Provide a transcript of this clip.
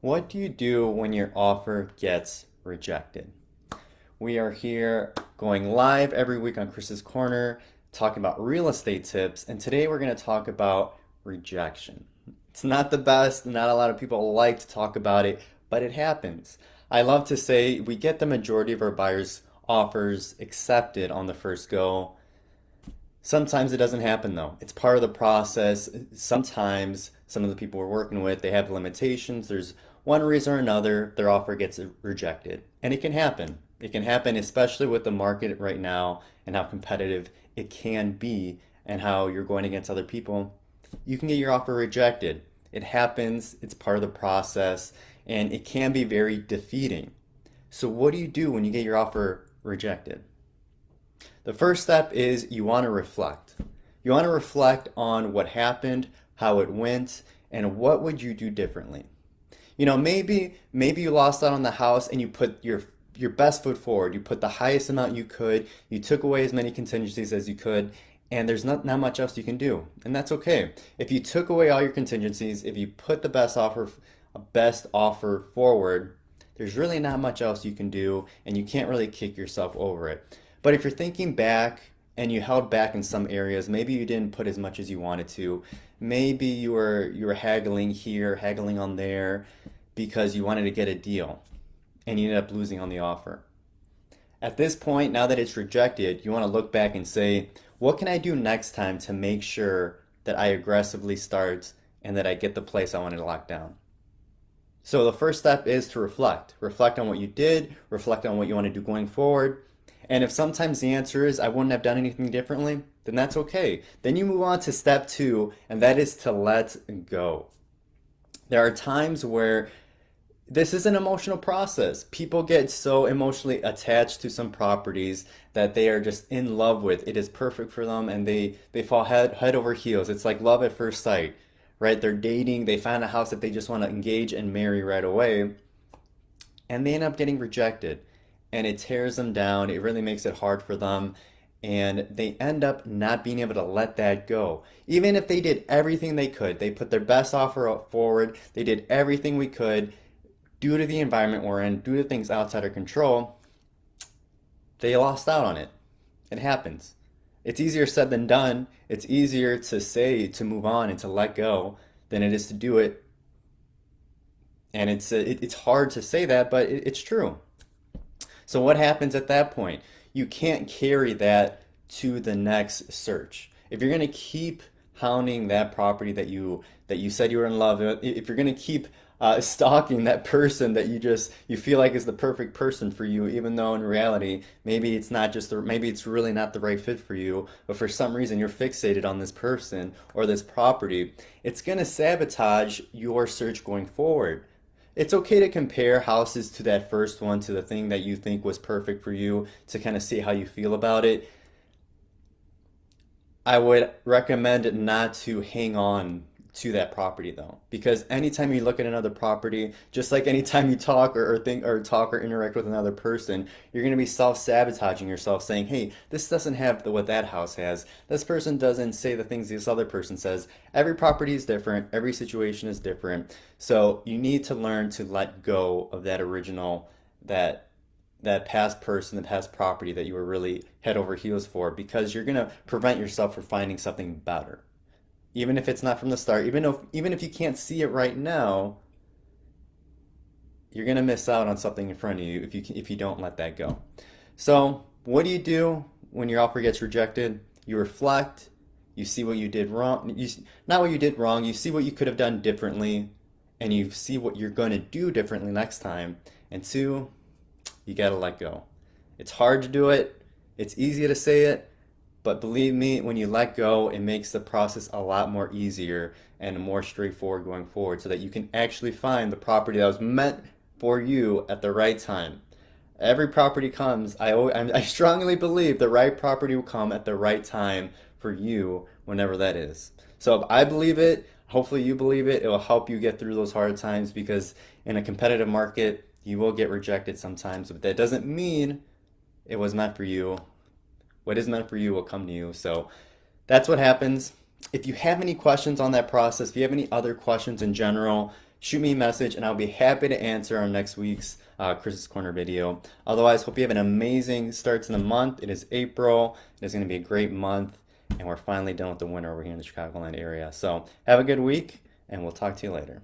What do you do when your offer gets rejected? We are here going live every week on Chris's Corner, talking about real estate tips, and today we're going to talk about rejection. It's not the best, not a lot of people like to talk about it, but it happens. I love to say we get the majority of our buyers' offers accepted on the first go. Sometimes it doesn't happen though. It's part of the process. Sometimes some of the people we're working with, they have limitations. There's one reason or another, their offer gets rejected. And it can happen. It can happen, especially with the market right now and how competitive it can be and how you're going against other people. You can get your offer rejected. It happens, it's part of the process, and it can be very defeating. So, what do you do when you get your offer rejected? The first step is you want to reflect. You want to reflect on what happened, how it went, and what would you do differently. Maybe you lost out on the house and you put your best foot forward. You put the highest amount you could. You took away as many contingencies as you could, and there's not much else you can do. And that's okay. If you took away all your contingencies, if you put the best offer forward, there's really not much else you can do, and you can't really kick yourself over it. But if you're thinking back and you held back in some areas, maybe you didn't put as much as you wanted to. Maybe you were haggling here, haggling on there because you wanted to get a deal and you ended up losing on the offer. At this point, now that it's rejected, you want to look back and say, what can I do next time to make sure that I aggressively start and that I get the place I wanted to lock down? So the first step is to reflect. Reflect on what you did, reflect on what you want to do going forward. And if sometimes the answer is I wouldn't have done anything differently, then that's okay. Then you move on to step two, and that is to let go. There are times where this is an emotional process. People get so emotionally attached to some properties that they are just in love with. It is perfect for them and they fall head over heels. It's like love at first sight, right? They're dating, they find a house that they just want to engage and marry right away, and they end up getting rejected. And it tears them down. It really makes it hard for them. And they end up not being able to let that go. Even if they did everything they could, they put their best offer forward, they did everything we could, due to the environment we're in, due to things outside our control, they lost out on it. It happens. It's easier said than done. It's easier to say to move on and to let go than it is to do it. And it's hard to say that, but it's true. So what happens at that point? You can't carry that to the next search. If you're going to keep hounding that property that you said you were in love with, if you're going to keep stalking that person that you feel like is the perfect person for you, even though in reality maybe it's not maybe it's really not the right fit for you, but for some reason you're fixated on this person or this property, it's going to sabotage your search going forward. It's okay to compare houses to that first one, to the thing that you think was perfect for you, to kind of see how you feel about it. I would recommend not to hang on to that property though, because anytime you look at another property, just like anytime you talk or think or talk or interact with another person, you're going to be self-sabotaging yourself, saying, "Hey, this doesn't have what that house has. This person doesn't say the things this other person says." Every property is different. Every situation is different. So you need to learn to let go of that original, that that past person, the past property that you were really head over heels for, because you're going to prevent yourself from finding something better. Even if it's not from the start, even if you can't see it right now, you're going to miss out on something in front of you if you don't let that go. So, what do you do when your offer gets rejected? You reflect, you see what you did wrong, not what you did wrong, you see what you could have done differently, and you see what you're going to do differently next time. And two, you got to let go. It's hard to do it. It's easy to say it, but believe me, when you let go, it makes the process a lot more easier and more straightforward going forward, so that you can actually find the property that was meant for you at the right time. Every property comes, I strongly believe the right property will come at the right time for you, whenever that is. So if I believe it, hopefully you believe it. It will help you get through those hard times, because in a competitive market, you will get rejected sometimes, but that doesn't mean it was meant for you. What is meant for you will come to you. So that's what happens. If you have any questions on that process, if you have any other questions in general, shoot me a message and I'll be happy to answer on next week's Chris's Corner video. Otherwise, hope you have an amazing start to the month. It is April. It is going to be a great month, and we're finally done with the winter over here in the Chicagoland area. So have a good week, and we'll talk to you later.